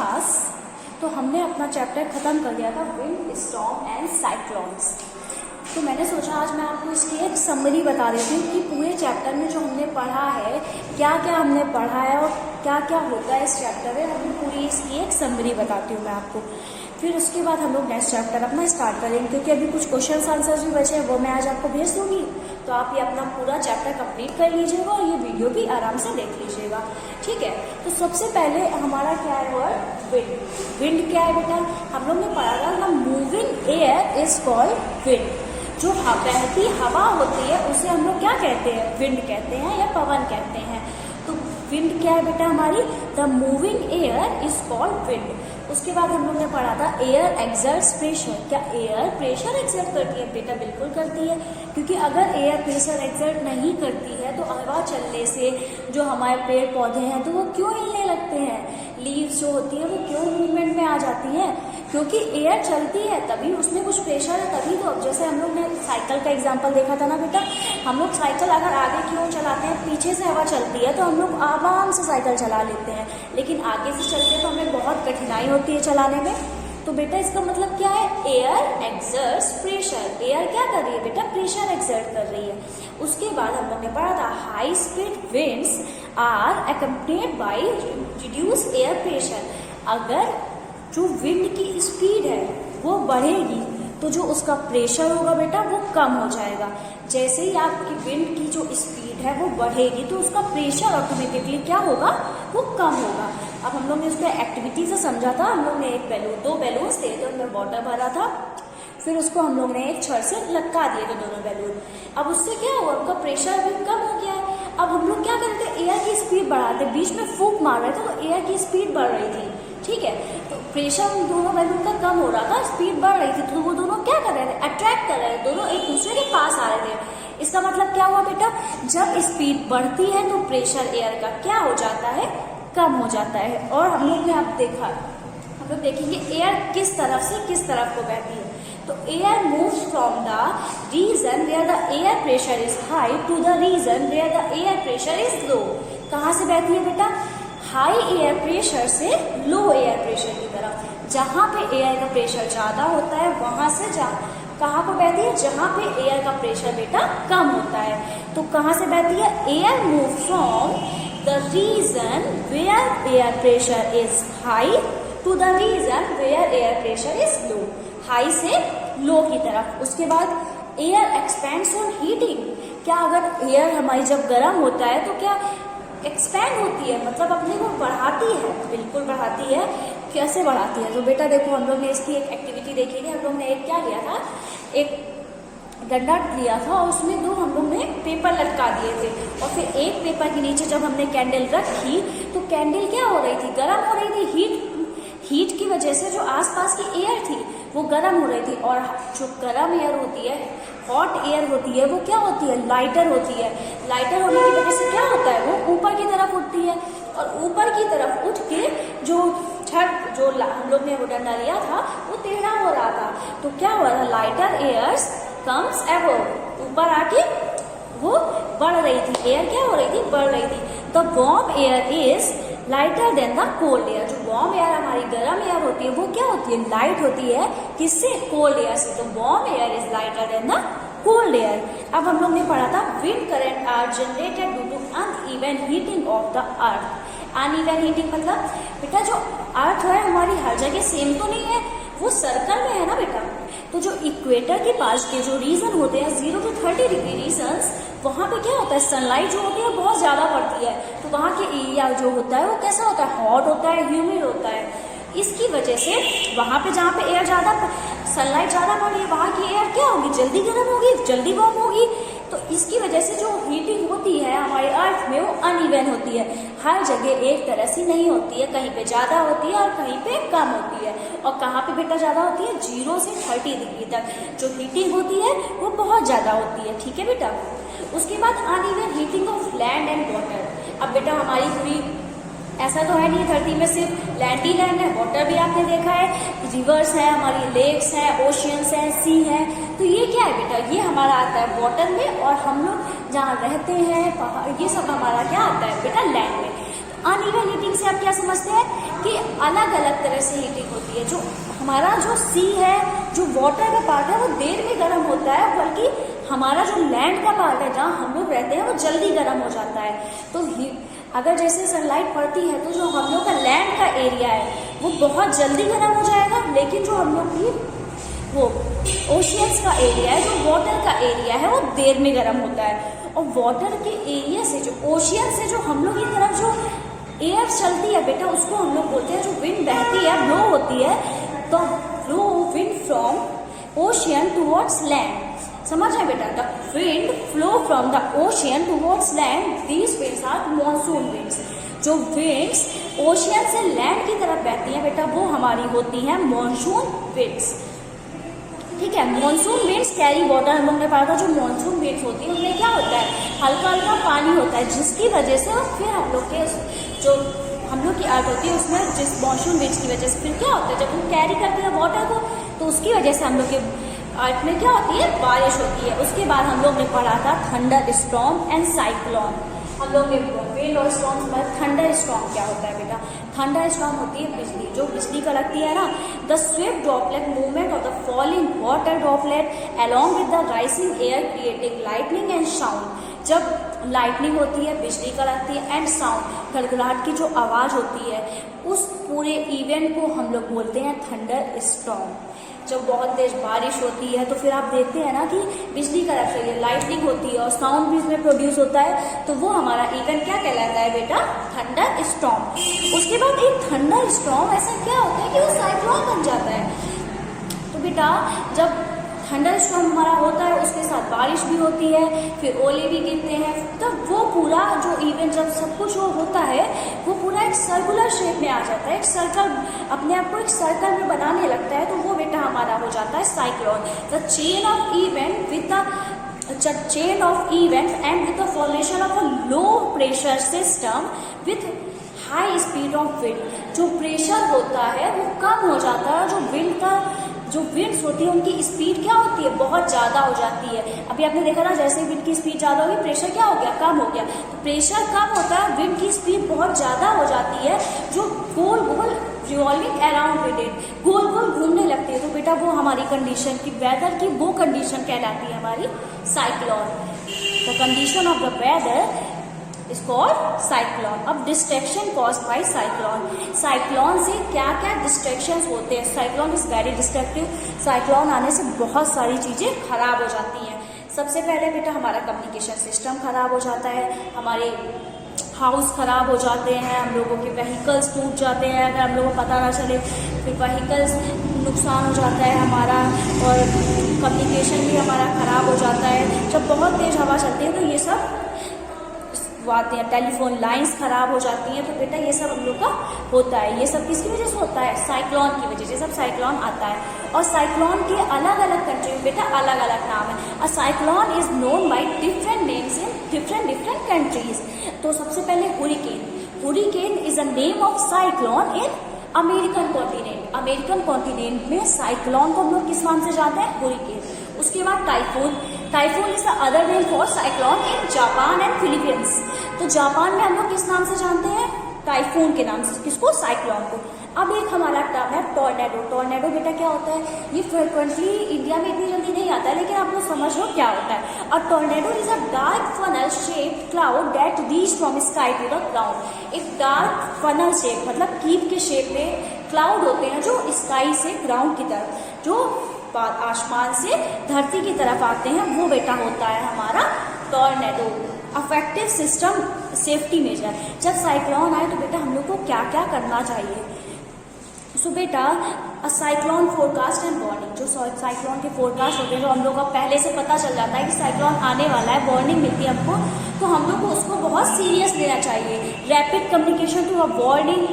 Class तो हमने अपना चैप्टर ख़त्म कर दिया था विंड, स्टॉर्म एंड साइक्लोन्स। तो मैंने सोचा आज मैं आपको इसकी एक समरी बता देती हूँ कि पूरे चैप्टर में जो हमने पढ़ा है, क्या क्या हमने पढ़ा है और क्या क्या होता है इस चैप्टर में, हम पूरी इसकी एक समरी बताती हूँ मैं आपको। फिर उसके बाद हम लोग नेक्स्ट चैप्टर अपना स्टार्ट करेंगे, क्योंकि अभी कुछ क्वेश्चन आंसर्स भी बचे हैं, वो मैं आज आपको भेज दूँगी। तो आप ये अपना पूरा चैप्टर कंप्लीट कर लीजिएगा और ये वीडियो भी आराम से देख लीजिएगा, ठीक है। तो सबसे पहले हमारा क्या है वर्ड विंड। विंड क्या है बेटा, हम लोग ने पढ़ा था moving air is called wind. जो बहती हवा होती है उसे हम लोग क्या कहते हैं, विंड कहते हैं या पवन कहते हैं। तो विंड क्या है बेटा हमारी, the moving air is called wind. उसके बाद हम लोग ने पढ़ा था एयर एक्सर्ट्स प्रेशर। क्या एयर प्रेशर एक्सर्ट करती है बेटा, बिल्कुल करती है, क्योंकि अगर एयर प्रेशर एक्सर्ट नहीं करती है तो हवा चलने से जो हमारे पेड़ पौधे हैं तो वो क्यों हिलने लगते हैं, लीव्स जो होती है वो क्यों मूवमेंट में आ जाती हैं, क्योंकि एयर चलती है तभी उसमें कुछ प्रेशर है तभी। तो अब जैसे हम लोग ने साइकिल का एग्जांपल देखा था ना बेटा, हम लोग साइकिल अगर आगे क्यों चलाते हैं, पीछे से हवा चलती है तो हम लोग आराम से साइकिल चला लेते हैं, लेकिन आगे से चलते हैं तो हमें बहुत कठिनाई होती है चलाने में। तो बेटा इसका मतलब क्या है, एयर एक्सर्ट्स प्रेशर। एयर क्या कर रही है बेटा, प्रेशर एक्सर्ट कर रही है। उसके बाद हम लोग ने पढ़ा था high speed winds are accompanied by reduce air pressure. अगर जो विंड की स्पीड है वो बढ़ेगी तो जो उसका प्रेशर होगा बेटा वो कम हो जाएगा। जैसे ही आपकी विंड की जो स्पीड है वो बढ़ेगी तो उसका प्रेशर ऑटोमेटिकली क्या होगा, वो कम होगा। अब हम लोग ने उसको एक्टिविटी से समझा था, हम लोग ने एक बैलून, दो बैलून्स थे तो उनमें वाटर भरा था, फिर उसको हम लोग ने एक छड़ से लटका दिए थे दोनों बैलून। अब उससे क्या हुआ, उनका प्रेशर भी कम हो गया है। अब हम लोग क्या करते हैं, एयर की स्पीड बढ़ाते, बीच में फूंक मार रहे थे तो एयर की स्पीड बढ़ रही थी, ठीक है। तो प्रेशर उन दोनों बैलून का कम हो रहा था, स्पीड बढ़ रही थी, तो वो दोनों क्या कर रहे थे, अट्रैक्ट कर रहे थे, दोनों एक दूसरे के पास आ रहे थे। इसका मतलब क्या हुआ बेटा, जब स्पीड बढ़ती है तो प्रेशर एयर का क्या हो जाता है, कम हो जाता है। और हम लोग ने अब देखा, हम लोग देखेंगे एयर किस तरफ से किस तरफ को बहती है। तो air moves from the region where the air pressure is high to the region where the air pressure is low. कहाँ से बहती है बेटा, हाई एयर प्रेशर से लो एयर प्रेशर की तरफ। जहाँ पे एयर का प्रेशर ज्यादा होता है वहां से कहाँ को बहती है, जहाँ पे एयर का प्रेशर बेटा कम होता है। तो कहाँ से बहती है, air move from the region where air pressure is high to the region where air pressure is low. High से लो की तरफ। उसके बाद एयर एक्सपेंड्स ऑन हीटिंग। क्या अगर एयर हमारी जब गर्म होता है तो क्या एक्सपैंड होती है, मतलब अपने को बढ़ाती है, बिल्कुल बढ़ाती है। कैसे बढ़ाती है, तो बेटा देखो हम लोग ने इसकी एक एक्टिविटी देखी थी। हम लोग ने एक क्या लिया था, एक डंडा लिया था और उसमें दो हम लोग ने पेपर लटका दिए थे, और फिर एक पेपर के नीचे जब हमने कैंडल रखी तो कैंडल क्या हो रही थी, गर्म हो रही थी। हीट की वजह से जो आसपास की एयर थी वो गर्म हो रही थी, और जो गर्म एयर होती है, हॉट एयर होती है, वो क्या होती है, लाइटर होती है। लाइटर होने की वजह से क्या होता है, वो ऊपर की तरफ उठती है, और ऊपर की तरफ उठ के जो छत जो हम लोग ने वो डंडा लिया था वो टेढ़ा हो रहा था। तो क्या हो रहा था, लाइटर एयर्स कम्स अबव, ऊपर आके वो बढ़ रही थी, एयर क्या हो रही थी, बढ़ रही थी। The warm air is lighter than the cold air. जो वार्म एयर हमारी गर्म एयर होती है वो क्या होती है, लाइट होती है, किससे, कोल्ड एयर से। तो warm air is lighter than the cold air. अब हम लोग ने पढ़ा था wind current are generated due to uneven heating of the earth. Uneven heating मतलब बेटा जो अर्थ है हमारी हर जगह सेम तो नहीं है, वो सर्कल में है ना बेटा। तो जो इक्वेटर के पास के जो रीजन होते हैं 0 to 30 डिग्री रीजन्स, वहाँ पे क्या होता है, सनलाइट जो होती है बहुत ज्यादा पड़ती है, तो वहाँ के एरिया जो होता है वो कैसा होता है, हॉट होता है, ह्यूमिड होता है। इसकी वजह से वहाँ पे जहाँ पे एयर ज्यादा, सनलाइट ज्यादा पड़ रही है, वहाँ की एयर क्या होगी, जल्दी गर्म होगी, जल्दी वार्म होगी। तो इसकी वजह से जो हीटिंग होती है हमारे अर्थ में वो अनइवन होती है, हर जगह एक तरह से नहीं होती है, कहीं पे ज्यादा होती है और कहीं पे कम होती है। और कहाँ पे बेटा ज्यादा होती है, 0 से 30 डिग्री तक जो हीटिंग होती है वो बहुत ज्यादा होती है, ठीक है बेटा। उसके बाद uneven heating of land and water. अब बेटा हमारी पूरी ऐसा तो है नहीं धरती में सिर्फ लैंड ही लैंड है, वाटर भी आपने देखा है, रिवर्स है, हमारी लेक्स है, ओशियंस है, सी है। तो ये क्या है बेटा, ये हमारा आता है वाटर में, और हम लोग जहाँ रहते हैं पहाड़, ये सब हमारा क्या आता है बेटा, लैंड में। अनइवन हीटिंग से आप क्या समझते हैं कि अलग अलग तरह से हीटिंग होती है। जो हमारा जो सी है, जो वाटर का पार्ट है वो देर में गर्म होता है, बल्कि हमारा जो लैंड का पार्ट है जहाँ हम लोग रहते हैं वो जल्दी गर्म हो जाता है। तो अगर जैसे सनलाइट पड़ती है तो जो हम लोग का लैंड का एरिया है वो बहुत जल्दी गर्म हो जाएगा, लेकिन जो हम लोग की वो ओशियंस का एरिया है, जो वाटर का एरिया है, वो देर में गर्म होता है। और वाटर के एरिया से, जो ओशियन से जो हम लोग की तरफ जो एयर चलती है बेटा, उसको हम लोग बोलते हैं, जो विंड बहती है, ब्लो होती है, तो blow wind from ocean towards land. समझ है बेटा, the wind flow from the ocean towards land, these winds are monsoon winds. जो विंड्स ओशियन से लैंड की तरफ बहती हैं बेटा, वो हमारी होती हैं मॉनसून विंड्स। ठीक है, मॉनसून विंड्स कैरी वाटर। हम लोग ने पढ़ा था जो मॉनसून विंड्स होती है उनमें क्या होता है, हल्का हल्का पानी होता है, जिसकी वजह से फिर हम लोग के जो हम लोग की अर्थ होती है उसमें जिस मॉनसून विंड्स की वजह से फिर क्या होता है, जब हम कैरी करते हैं वाटर को, तो उसकी वजह से हम लोग के अर्थ में क्या होती है, बारिश होती है। उसके बाद हम लोग ने पढ़ा था थंडर स्टॉर्म एंड साइक्लोन। हम लोग ने विंड और स्टॉर्म में थंडर स्टॉर्म क्या होता है बेटा, थंडर स्टॉर्म होती है बिजली, जो बिजली का लगती है ना, the Swift droplet movement of the falling water droplet along with the rising air creating lightning and sound. जब लाइटनिंग होती है, बिजली का लगती है, एंड साउंड, गड़गड़ाहट की जो आवाज होती है, उस पूरे इवेंट को हम लोग बोलते हैं थंडर स्टॉर्म। जब बहुत तेज बारिश होती है तो फिर आप देखते हैं ना कि बिजली का रख रही है, लाइटनिंग होती है और साउंड भी इसमें प्रोड्यूस होता है, तो वो हमारा इवेंट क्या कहलाता है बेटा, थंडर स्टॉर्म। उसके बाद एक थंडर स्टॉर्म ऐसा क्या होता है कि वो साइक्लोन बन जाता है। तो बेटा जब थंडर स्टॉर्म हमारा होता है उसके साथ बारिश भी होती है, फिर ओले भी गिरते हैं, तब वो पूरा जो इवेंट जब सब कुछ वो होता है वो पूरा एक सर्कुलर शेप में आ जाता है, एक सर्कल, अपने आप को एक सर्कल में बनाने लगता है, तो वो बेटा हमारा हो जाता है cyclone. The chain of event with the chain of event and with the formation of a low pressure system with high speed of wind. जो प्रेशर होता है वो कम हो जाता है, जो विंड का जो विंड्स होती है उनकी स्पीड क्या होती है, बहुत ज़्यादा हो जाती है। अभी आपने देखा ना, जैसे विंड की स्पीड ज़्यादा होगी प्रेशर क्या हो गया, कम हो गया। तो प्रेशर कम होता है, विंड की स्पीड बहुत ज़्यादा हो जाती है, जो गोल गोल रिवॉल्विंग अराउंड विद इट, गोल गोल घूमने लगती है। तो बेटा वो हमारी कंडीशन की, वेदर की वो कंडीशन कहलाती है हमारी cyclone. The condition of the weather is called cyclone. अब destruction caused by cyclone, cyclone से क्या क्या डिस्ट्रैक्शंस होते हैं। Cyclone is very destructive, cyclone आने से बहुत सारी चीज़ें खराब हो जाती हैं। सबसे पहले बेटा हमारा कम्युनिकेशन सिस्टम खराब हो जाता है, हमारे हाउस खराब हो जाते हैं, हम लोगों के व्हीकल्स टूट जाते हैं, अगर हम लोगों को पता ना चले फिर व्हीकल्स नुकसान हो जाता है हमारा, और कम्युनिकेशन भी हमारा खराब हो जाता है। जब बहुत तेज हवा चलती है तो ये सब आते हैं, टेलीफोन लाइंस खराब हो जाती हैं। तो बेटा ये सब हम लोग का होता है, ये सब किसकी वजह से होता है, साइक्लोन की वजह से सब साइक्लोन आता है। और साइक्लोन के अलग अलग कंट्री में बेटा अलग अलग नाम है। A cyclone is known by different names in different countries. तो सबसे पहले hurricane, hurricane is a name of cyclone in American continent. American continent में साइक्लोन को हम लोग किस नाम से जानते हैं, हुरिकेन। उसके बाद typhoon, typhoon is the other name for cyclone in Japan and Philippines. तो जापान में हम लोग किस नाम से जानते हैं, टाइफून के नाम से, किसको, साइक्लोन को। अब एक हमारा टर्म है टॉर्नेडो। टॉर्नेडो बेटा क्या होता है, ये फ्रिक्वेंटली इंडिया में इतनी जल्दी नहीं आता है, लेकिन आप लोग समझ लो क्या होता है। और tornado is a dark funnel shape cloud that reach from sky to the ground. एक डार्क फनल शेप मतलब कीप के शेप में क्लाउड होते हैं जो स्काई से ग्राउंड की तरफ, जो आसमान से धरती की तरफ आते हैं, वो बेटा होता है हमारा tornado. Affective system safety major, जब साइक्लोन आए तो बेटा हम लोग को क्या क्या करना चाहिए। सो बेटा साइक्लोन फोरकास्ट एंड वार्निंग, जो साइक्लोन के फोरकास्ट होते हैं, जो हम लोग को पहले से पता चल जाता है कि साइक्लोन आने वाला है, वार्निंग मिलती है हमको, तो हम लोग को उसको बहुत सीरियस लेना चाहिए। Rapid communication to a warning,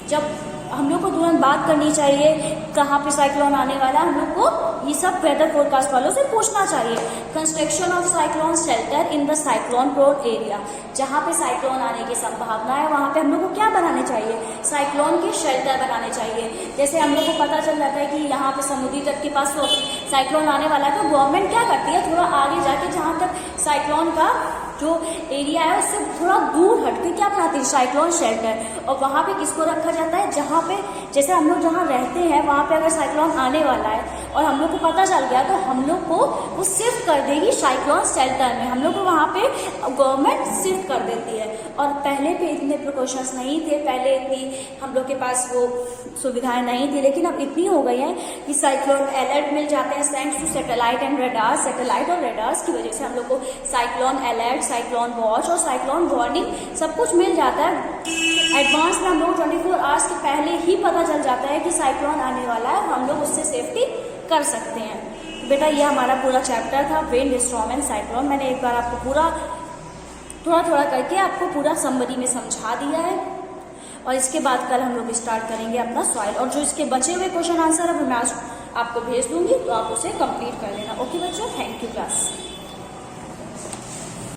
जब हम लोग को तुरंत बात करनी चाहिए कहाँ पे साइक्लोन आने वाला है, हम लोग को ये सब वेदर फोरकास्ट वालों से पूछना चाहिए। Construction of cyclone shelter in the cyclone prone area, जहाँ पे साइक्लोन आने की संभावना है वहाँ पे हम लोग को क्या बनाने चाहिए, साइक्लोन के शेल्टर बनाने चाहिए। जैसे हम लोग को पता चल जाता है कि यहाँ पे समुद्री तट के पास तो साइक्लोन आने वाला है, तो गवर्नमेंट क्या करती है, थोड़ा आगे जाके जहाँ तक साइक्लोन का जो एरिया है उससे थोड़ा दूर हट के क्या बनाती है, साइक्लोन शेल्टर। और वहाँ पे किसको रखा जाता है, जहाँ पे जैसे हम लोग जहाँ रहते हैं वहाँ पे अगर साइक्लोन आने वाला है और हम लोग को पता चल गया तो हम लोग को वो शिफ्ट कर देगी साइक्लोन शेल्टर में, हम लोग को वहाँ पे गवर्नमेंट शिफ्ट कर देती है। और पहले पे इतने प्रिकॉशंस नहीं थे, पहले इतनी हम लोग के पास वो सुविधाएं नहीं थी, लेकिन अब इतनी हो गई है कि साइक्लोन अलर्ट मिल जाते हैं thanks to satellite and radar. Satellite और रेडार्स की वजह से हम लोग को साइक्लोन अलर्ट, साइक्लोन वॉच और साइक्लोन वार्निंग सब कुछ मिल जाता है। एडवांस में हम लोग 24 आवर्स के पहले ही पता चल जाता है कि साइक्लोन आने वाला है, हम लोग उससे सेफ्टी कर सकते हैं। बेटा ये हमारा पूरा चैप्टर था विंड, स्टॉर्म एंड साइक्लोन। मैंने एक बार आपको पूरा थोड़ा थोड़ा करके आपको पूरा समरी में समझा दिया है। और इसके बाद कल हम लोग स्टार्ट करेंगे अपना सॉइल, और जो इसके बचे हुए क्वेश्चन आंसर है वो मैं आज आपको भेज दूंगी, तो आप उसे कंप्लीट कर लेना। ओके बच्चों, थैंक यू क्लास।